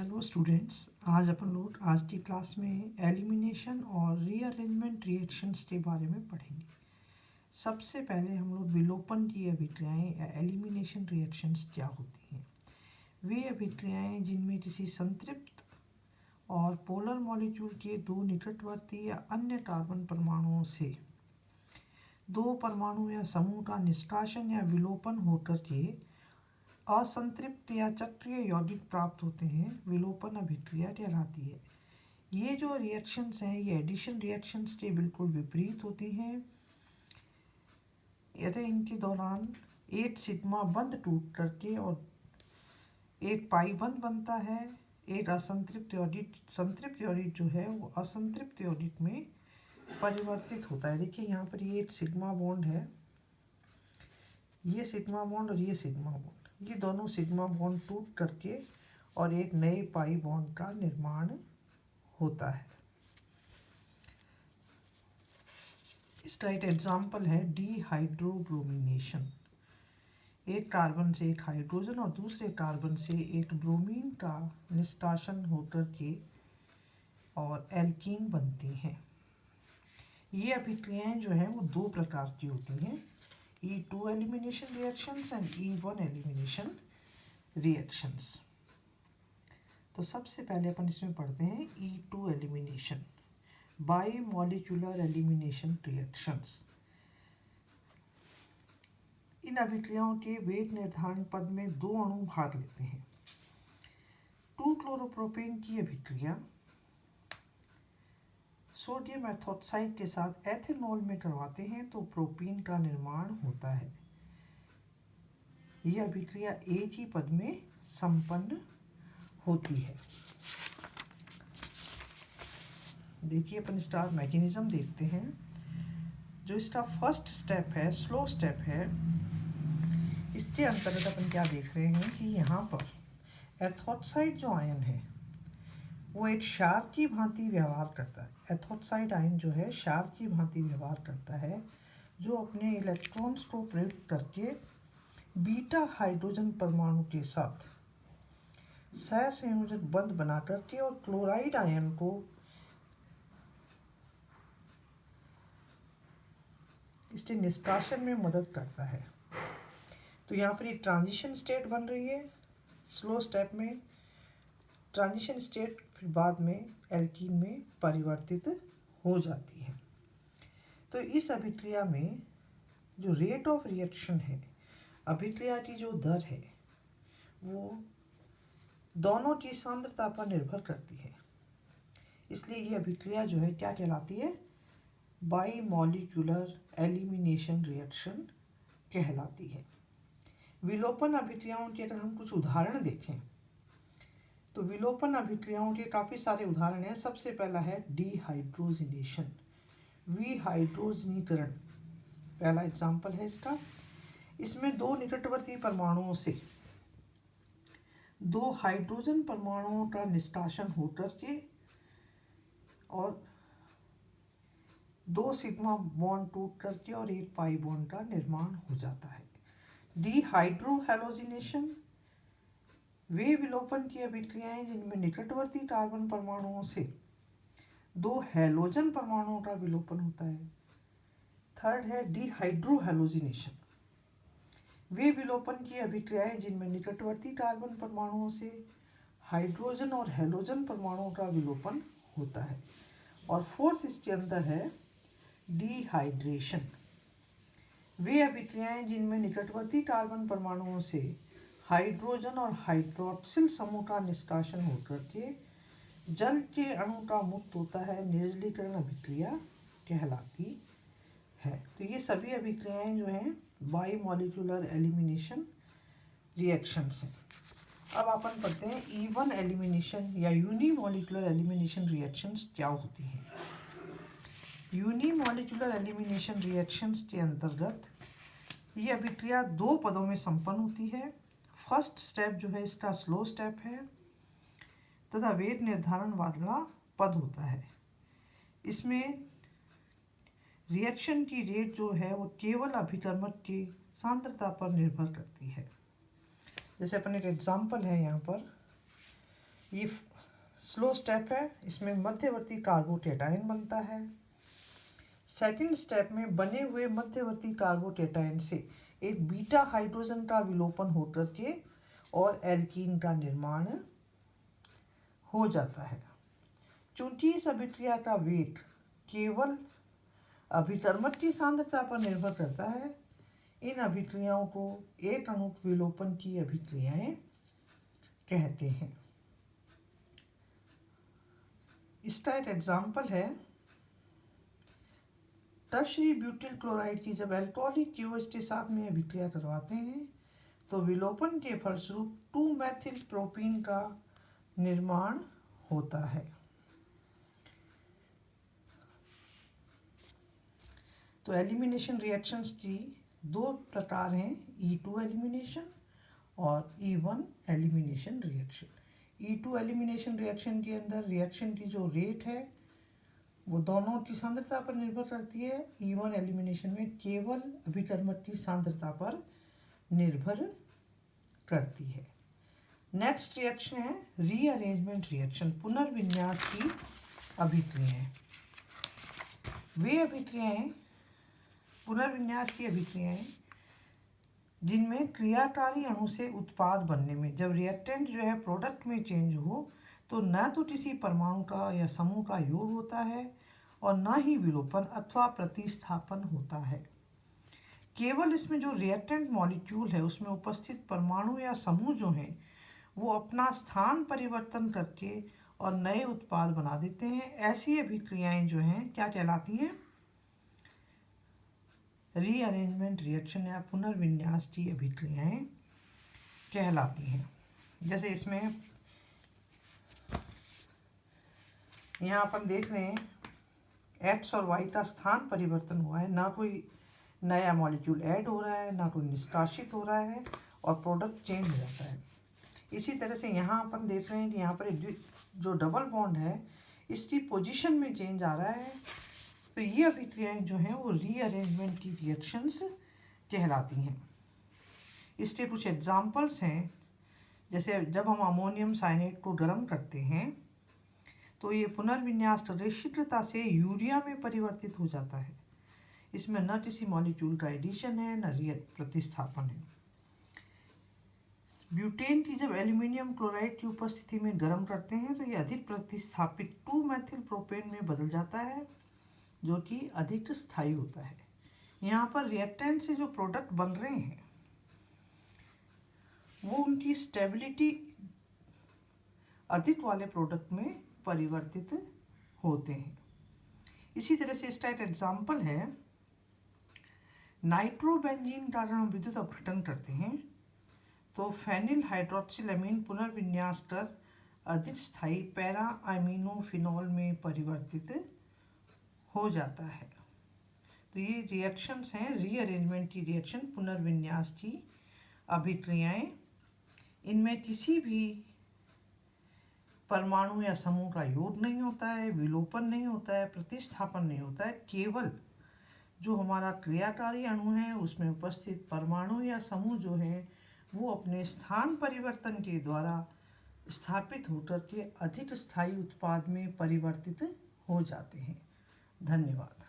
Hello students, आज अपन लोग आज की क्लास में एलिमिनेशन और रीअरेंजमेंट रिएक्शंस के बारे में पढ़ेंगे। सबसे पहले हम लोग विलोपन की अभिक्रियाएं या एलिमिनेशन रिएक्शंस क्या होती हैं। वे अभिक्रियाएं जिनमें किसी संतृप्त और पोलर मॉलिक्यूल के दो निकटवर्ती या अन्य कार्बन परमाणुओं से दो परमाणु या समूह का निष्कासन या विलोपन होकर के असंतृप्त या चक्रीय यौगिक प्राप्त होते हैं, विलोपन अभिक्रिया कहलाती है। ये जो रिएक्शंस हैं ये एडिशन रिएक्शंस के बिल्कुल विपरीत होती हैं। यदि इनके दौरान एक सिग्मा बंध टूट करके और एक पाई बंध बनता है, एक असंतृप्त यौगिक संतृप्त यौगिक जो है वो असंतृप्त यौगिक में परिवर्तित होता है। देखिए यहाँ पर ये एक सिग्मा बॉन्ड है, ये सिग्मा बॉन्ड और ये सिग्मा बॉन्ड, ये दोनों सिग्मा बॉन्ड टूट करके और एक नए पाई बॉन्ड का निर्माण होता है। इसका एक एग्जाम्पल है डीहाइड्रोब्रोमिनेशन। एक कार्बन से एक हाइड्रोजन और दूसरे कार्बन से एक ब्रोमीन का निष्कासन होकर के और एल्कीन बनती हैं। ये अभिक्रियाएं जो हैं वो दो प्रकार की होती हैं, E2 elimination reactions and E1 elimination reactions. तो सबसे पहले अपन इसमें पढ़ते हैं E2 elimination, bimolecular elimination reactions. इन अभिक्रियाओं के वेग निर्धारण पद में दो अणु भाग लेते हैं। 2-क्लोरोप्रोपेन की अभिक्रिया सोडियम एथोक्साइड के साथ एथेनॉल में करवाते हैं तो प्रोपीन का निर्माण होता है। यह अभिक्रिया एक ही पद में संपन्न होती है। देखिए अपन इसका मैकेनिज्म देखते हैं। जो इसका फर्स्ट स्टेप है, स्लो स्टेप है, इसके अंतर्गत अपन क्या देख रहे हैं कि यहाँ पर एथोक्साइड जो आयन है वो एक क्षार की भांति व्यवहार करता है। एथोक्साइड आयन जो है क्षार की भांति व्यवहार करता है, जो अपने इलेक्ट्रॉन्स को प्रयुक्त करके बीटा हाइड्रोजन परमाणु के साथ सहसंयोजक बंध बना करके और क्लोराइड आयन को इसके निष्कासन में मदद करता है। तो यहाँ पर एक ट्रांजिशन स्टेट बन रही है। स्लो स्टेप में ट्रांजिशन स्टेट फिर बाद में एल्कीन में परिवर्तित हो जाती है। तो इस अभिक्रिया में जो रेट ऑफ रिएक्शन है, अभिक्रिया की जो दर है, वो दोनों की सांद्रता पर निर्भर करती है। इसलिए ये अभिक्रिया जो है क्या कहलाती है, बाई मॉलिक्यूलर एलिमिनेशन रिएक्शन कहलाती है। विलोपन अभिक्रियाओं के अगर हम कुछ उदाहरण देखें तो विलोपन अभिक्रियाओं के काफ़ी सारे उदाहरण हैं। सबसे पहला है डीहाइड्रोजिनेशन, विहाइड्रोजनीकरण पहला एग्जाम्पल है इसका। इसमें दो निकटवर्ती परमाणुओं से दो हाइड्रोजन परमाणुओं का निष्कासन होकर के और दो सिग्मा बॉन्ड टूट करके और एक पाई बॉन्ड का निर्माण हो जाता है। डीहाइड्रोहैलोजिनेशन, वे विलोपन की अभिक्रियाएं जिनमें निकटवर्ती कार्बन परमाणुओं से दो हैलोजन परमाणुओं का विलोपन होता है। थर्ड है डीहाइड्रोहैलोजिनेशन, वे विलोपन की अभिक्रियाएं जिनमें निकटवर्ती कार्बन परमाणुओं से हाइड्रोजन और हैलोजन परमाणुओं का विलोपन होता है। और फोर्थ इसके अंदर है डिहाइड्रेशन, वे अभिक्रियाएं जिनमें निकटवर्ती कार्बन परमाणुओं से हाइड्रोजन और हाइड्रोक्सिल समूह का निष्कासन होकर के जल के अणु का मुक्त होता है, निर्जलीकरण अभिक्रिया कहलाती है। तो ये सभी अभिक्रियाएं जो हैं बाई मॉलिक्यूलर एलिमिनेशन रिएक्शंस हैं। अब अपन पढ़ते हैं E1 एलिमिनेशन या यूनिमॉलिक्यूलर एलिमिनेशन रिएक्शंस क्या होती हैं। यूनिमॉलिक्यूलर एलिमिनेशन रिएक्शंस के अंतर्गत ये अभिक्रिया दो पदों में संपन्न होती है। फर्स्ट स्टेप जो है इसका स्लो स्टेप है तथा वेग निर्धारण वाला पद होता है। इसमें रिएक्शन की रेट जो है वो केवल अभिकर्मक की सांद्रता पर निर्भर करती है। जैसे अपन एक एग्जाम्पल है यहाँ पर, ये स्लो स्टेप है, इसमें मध्यवर्ती कार्बोकेटायन बनता है। सेकंड स्टेप में बने हुए मध्यवर्ती कार्बोकेटायन से एक बीटा हाइड्रोजन का विलोपन होकर के और एल्कीन का निर्माण हो जाता है। चूंकि इस अभिक्रिया का वेग केवल अभिकर्मक की सांद्रता पर निर्भर करता है, इन अभिक्रियाओं को एक अणुक विलोपन की अभिक्रियाएं कहते हैं। इसका एक एग्जाम्पल है, टर्शरी ब्यूटिल क्लोराइड की जब अल्कोहलिक क्यूओएच के साथ में अभिक्रिया करवाते हैं तो विलोपन के फलस्वरूप 2-मेथिल प्रोपीन का निर्माण होता है। तो एलिमिनेशन रिएक्शंस की दो प्रकार हैं, E2 एलिमिनेशन और E1 elimination reaction. E2 elimination reaction के अंदर रिएक्शन की जो रेट है वो दोनों की सांद्रता पर निर्भर करती है। E1 एलिमिनेशन में केवल अभिकर्मक की सांद्रता पर निर्भर करती है। नेक्स्ट रिएक्शन है रीअरेंजमेंट रिएक्शन, पुनर्विन्यास की अभिक्रियाएं। वे अभिक्रियाएं पुनर्विन्यास की अभिक्रियाएं जिनमें क्रियाकारी अणु से उत्पाद बनने में जब रिएक्टेंट जो है प्रोडक्ट में चेंज हो तो न तो किसी परमाणु का या समूह का योग होता है और न ही विलोपन अथवा प्रतिस्थापन होता है। केवल इसमें जो रिएक्टेंट मॉलिक्यूल है उसमें उपस्थित परमाणु या समूह जो हैं वो अपना स्थान परिवर्तन करके और नए उत्पाद बना देते हैं। ऐसी अभिक्रियाएं जो हैं क्या कहलाती हैं? रीअरेंजमेंट रिएक्शन या पुनर्विन्यास की अभिक्रियाएं कहलाती हैं। जैसे इसमें यहाँ अपन देख रहे हैं X और Y का स्थान परिवर्तन हुआ है, ना कोई नया मॉलिक्यूल ऐड हो रहा है ना कोई निष्कासित हो रहा है और प्रोडक्ट चेंज हो जाता है। इसी तरह से यहाँ अपन देख रहे हैं कि यहाँ पर जो डबल बॉन्ड है इसकी पोजीशन में चेंज आ रहा है। तो ये अभिक्रियाएं जो हैं वो रीअरेंजमेंट की रिएक्शंस कहलाती हैं। इसके कुछ एग्जाम्पल्स हैं, जैसे जब हम अमोनियम साइनेट को गर्म करते हैं तो ये पुनर्विन्यास शीघ्रता से यूरिया में परिवर्तित हो जाता है। इसमें न किसी मॉलिक्यूल का एडिशन है न प्रतिस्थापन है। ब्यूटेन की जब एल्यूमिनियम क्लोराइड की उपस्थिति में गर्म करते हैं तो ये अधिक प्रतिस्थापित 2-मेथिल प्रोपेन में बदल जाता है जो कि अधिक स्थायी होता है। यहाँ पर रिएक्टेंट से जो प्रोडक्ट बन रहे हैं वो उनकी स्टेबिलिटी अधिक वाले प्रोडक्ट में परिवर्तित होते हैं। इसी तरह से इसका एक एग्जाम्पल है, नाइट्रोबेंजीन का अगर हम विद्युत अपघटन करते हैं तो फेनिल हाइड्रोक्सिलमीन पुनर्विन्यास कर अधिक स्थायी पैरा अमीनोफिनॉल में परिवर्तित हो जाता है। तो ये रिएक्शंस हैं रीअरेंजमेंट की रिएक्शन, पुनर्विन्यास की अभिक्रियाएं। इनमें किसी भी परमाणु या समूह का योग नहीं होता है, विलोपन नहीं होता है, प्रतिस्थापन नहीं होता है। केवल जो हमारा क्रियाकारी अणु है उसमें उपस्थित परमाणु या समूह जो हैं वो अपने स्थान परिवर्तन के द्वारा स्थापित होकर के अधिक स्थायी उत्पाद में परिवर्तित हो जाते हैं। धन्यवाद।